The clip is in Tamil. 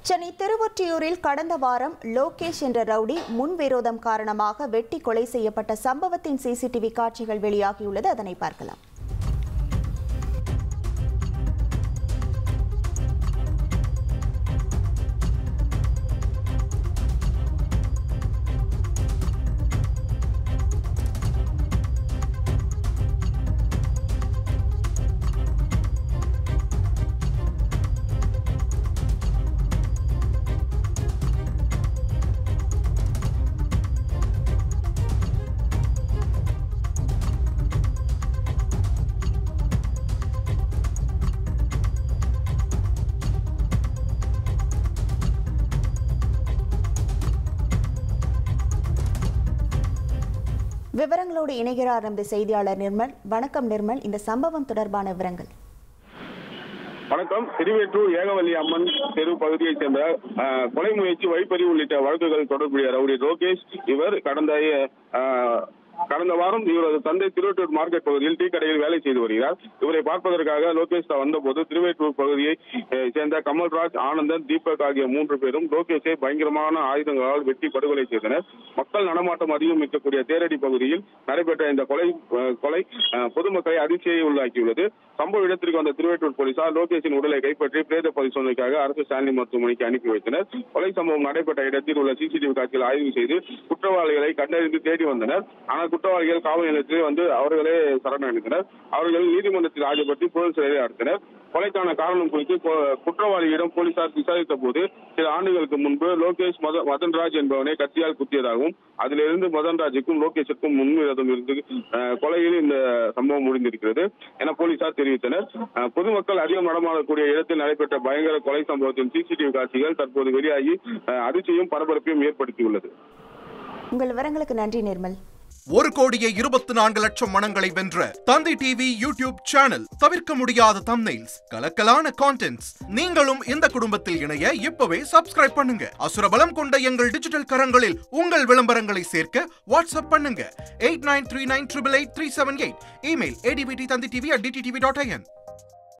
சென்னை திருவொற்றியூரில் கடந்த வாரம் லோகேஷ் என்ற ரவுடி முன்விரோதம் காரணமாக வெட்டி கொலை செய்யப்பட்ட சம்பவத்தின் சிசிடிவி காட்சிகள் வெளியாகியுள்ளது. அதனை பார்க்கலாம். விவரங்களோடு இணைகிறார் நமது செய்தியாளர் நிர்மல். வணக்கம் நிர்மல், இந்த சம்பவம் தொடர்பான விவரங்கள். வணக்கம். திருவேற்றூர் ஏகவல்லி அம்மன் தெரு பகுதியைச் சேர்ந்த கொலை முயற்சி, வழிப்பறி உள்ளிட்ட வழக்குகள் தொடர்புடைய ரவுடி லோகேஷ் இவர் கடந்த வாரம் இவரது தந்தை திருவேற்றூர் மார்க்கெட் பகுதியில் டீ கடையில் வேலை செய்து வருகிறார். இவரை பார்ப்பதற்காக லோகேஷ் வந்தபோது திருவேற்றூர் பகுதியை சேர்ந்த கமல்ராஜ், ஆனந்தன், தீபக் ஆகிய 3 பேரும் லோகேஷை பயங்கரமான ஆயுதங்களால் வெட்டி படுகொலை செய்தனர். மக்கள் நடமாட்டம் அதிகம் இருக்கக்கூடிய தேரடி பகுதியில் நடைபெற்ற இந்த கொலை பொதுமக்களை அதிர்ச்சியை உள்ளாக்கியுள்ளது. சம்பவ இடத்திற்கு வந்த திருவேற்றூர் போலீசார் லோகேஷின் உடலை கைப்பற்றி பிரேத பரிசோதனைக்காக அரசு ஸ்டான்லி மருத்துவமனைக்கு அனுப்பி வைத்தனர். கொலை சம்பவம் நடைபெற்ற இடத்தில் உள்ள சிசிடிவி காட்சிகள் ஆய்வு செய்து குற்றவாளிகளை கண்டறிந்து தேடி வந்தனர். ஆனால் குற்றவாளிகள் காவல் நிலையத்தில் அவர்களே சரணடைந்தனர். அவர்கள் நீதிமன்றத்தில் ஆஜர்படுத்தி புழல் சிறையில் அடைத்தனர். கொலைக்கான காரணம் குறித்து குற்றவாளியிடம் போலீசார் விசாரித்த போது சில ஆண்டுகளுக்கு முன்பு லோகேஷ் மதன்ராஜ் என்பவனை கத்தியால் குத்தியதாகவும் அதிலிருந்து மதன்ராஜுக்கும் லோகேஷுக்கும் முன்விரோதம் இருந்து கொலையில் இந்த சம்பவம் முடிந்திருக்கிறது என போலீசார் தெரிவித்தனர். பொதுமக்கள் அதிகம் நடமாடக்கூடிய இடத்தில் நடைபெற்ற பயங்கர கொலை சம்பவத்தின் சிசிடிவி காட்சிகள் தற்போது வெளியாகி அதிர்ச்சியும் பரபரப்பையும் ஏற்படுத்தியுள்ளது. உங்கள் விவரங்களுக்கு நன்றி நிர்மல். 1,24,00,000 மனங்களை வென்ற தந்தி டிவி யூடியூப் சேனல். தவிர்க்க முடியாத தம்ப்நெயில்ஸ், கலக்கலான கான்டென்ட்ஸ். நீங்களும் இந்த குடும்பத்தில் இணைய இப்பவே சப்ஸ்கிரைப் பண்ணுங்க. அசுரபலம் கொண்ட எங்கள் டிஜிட்டல் கரங்களில் உங்கள் விளம்பரங்களை சேர்க்க வாட்ஸ்அப் பண்ணுங்க. 8939888378. Email advttanditv@dttv.in.